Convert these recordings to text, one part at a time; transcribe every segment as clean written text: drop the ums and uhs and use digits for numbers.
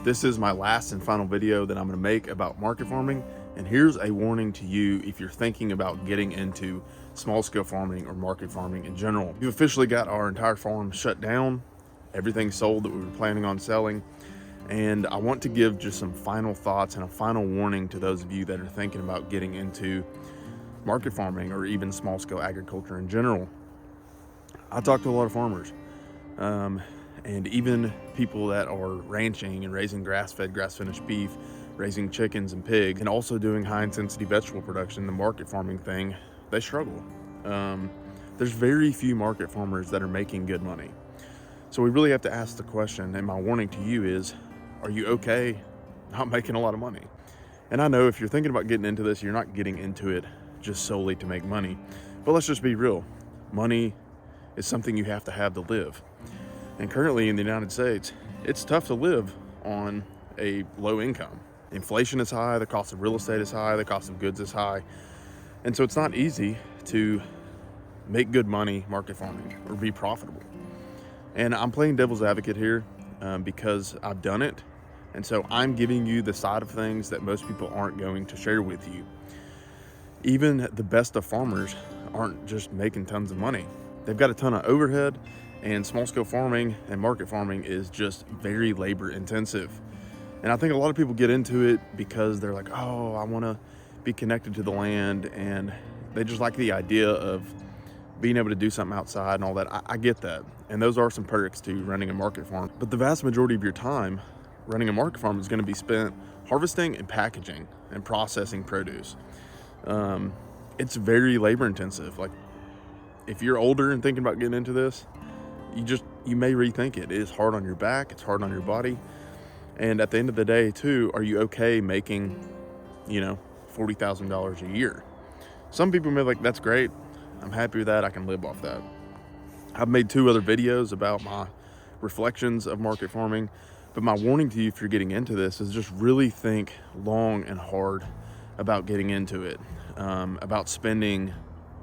This is my last and final video that I'm going to make about market farming, and here's a warning to you if you're thinking about getting into small scale farming or market farming in general. We've officially got our entire farm shut down, everything sold that we were planning on selling, and I want to give just some final thoughts and a final warning to those of you that are thinking about getting into market farming or even small scale agriculture in general. I talk to a lot of farmers, and even people that are ranching and raising grass-fed, grass-finished beef, raising chickens and pigs, and also doing high-intensity vegetable production, the market farming thing, they struggle. There's very few market farmers that are making good money. So we really have to ask the question, and my warning to you is, are you okay not making a lot of money? And I know if you're thinking about getting into this, you're not getting into it just solely to make money. But let's just be real. Money is something you have to live. And currently in the United States, it's tough to live on a low income. Inflation is high, the cost of real estate is high, the cost of goods is high. And so it's not easy to make good money market farming or be profitable. And I'm playing devil's advocate here because I've done it. And so I'm giving you the side of things that most people aren't going to share with you. Even the best of farmers aren't just making tons of money. They've got a ton of overhead, and small scale farming and market farming is just very labor intensive. And I think a lot of people get into it because they're like, oh, I want to be connected to the land, and they just like the idea of being able to do something outside and all that. I get that. And those are some perks to running a market farm. But the vast majority of your time running a market farm is going to be spent harvesting and packaging and processing produce. It's very labor intensive. Like, if you're older and thinking about getting into this, you may rethink it. It is hard on your back, it's hard on your body. And at the end of the day too, are you okay making, $40,000 a year? Some people may be like, that's great, I'm happy with that, I can live off that. I've made 2 other videos about my reflections of market farming, but my warning to you if you're getting into this is just really think long and hard about getting into it, about spending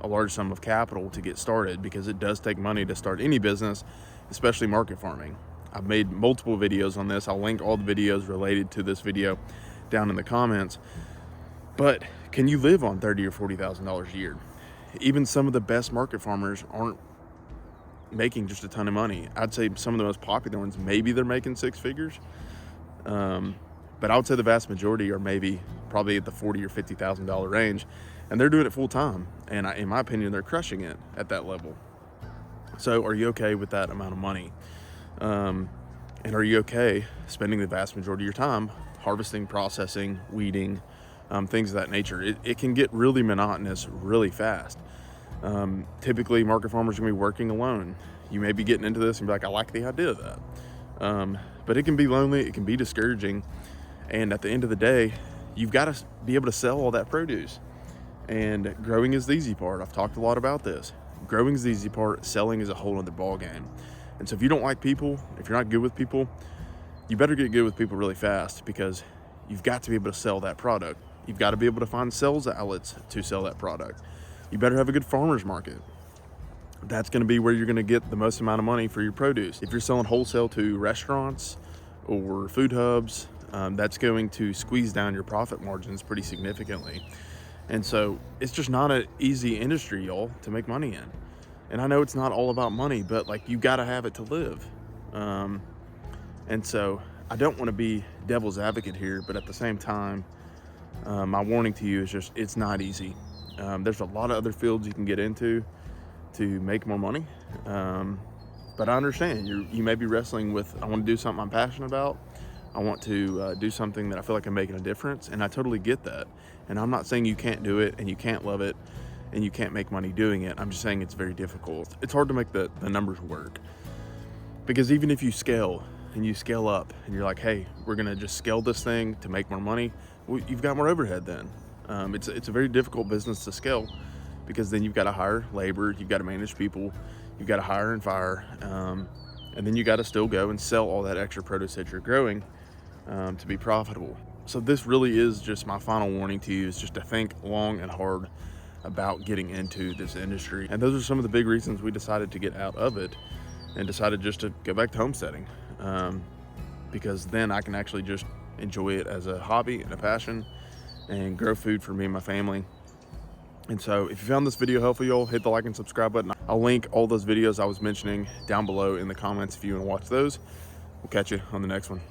a large sum of capital to get started, because it does take money to start any business, especially market farming. I've made multiple videos on this. I'll link all the videos related to this video down in the comments. But can you live on $30,000 or $40,000 a year? Even some of the best market farmers aren't making just a ton of money. I'd say some of the most popular ones, maybe they're making 6 figures. But I would say the vast majority are probably at the $40,000 or $50,000 range, and they're doing it full time. And in my opinion, they're crushing it at that level. So are you okay with that amount of money? And are you okay spending the vast majority of your time harvesting, processing, weeding, things of that nature? It can get really monotonous really fast. Typically market farmers are gonna be working alone. You may be getting into this and be like, I like the idea of that. But it can be lonely, it can be discouraging. And at the end of the day, you've got to be able to sell all that produce. And growing is the easy part. I've talked a lot about this. Growing is the easy part, selling is a whole other ball game. And so if you don't like people, if you're not good with people, you better get good with people really fast, because you've got to be able to sell that product. You've got to be able to find sales outlets to sell that product. You better have a good farmer's market. That's going to be where you're going to get the most amount of money for your produce. If you're selling wholesale to restaurants or food hubs, that's going to squeeze down your profit margins pretty significantly. And so it's just not an easy industry, y'all, to make money in. And I know it's not all about money, but like, you got to have it to live. And so I don't want to be devil's advocate here, but at the same time, my warning to you is just, it's not easy. There's a lot of other fields you can get into to make more money. But I understand you may be wrestling with, I want to do something I'm passionate about. I want to do something that I feel like I'm making a difference, and I totally get that. And I'm not saying you can't do it and you can't love it and you can't make money doing it. I'm just saying it's very difficult. It's hard to make the numbers work, because even if you scale and you scale up and you're like, hey, we're gonna just scale this thing to make more money, well, you've got more overhead then. It's a very difficult business to scale, because then you've got to hire labor, you've got to manage people, you've got to hire and fire, and then you got to still go and sell all that extra produce that you're growing to be profitable. So this really is just my final warning to you, is just to think long and hard about getting into this industry. And those are some of the big reasons we decided to get out of it and decided just to go back to homesteading. because then I can actually just enjoy it as a hobby and a passion and grow food for me and my family. And so if you found this video helpful, y'all hit the like and subscribe button. I'll link all those videos I was mentioning down below in the comments if you want to watch those. We'll catch you on the next one.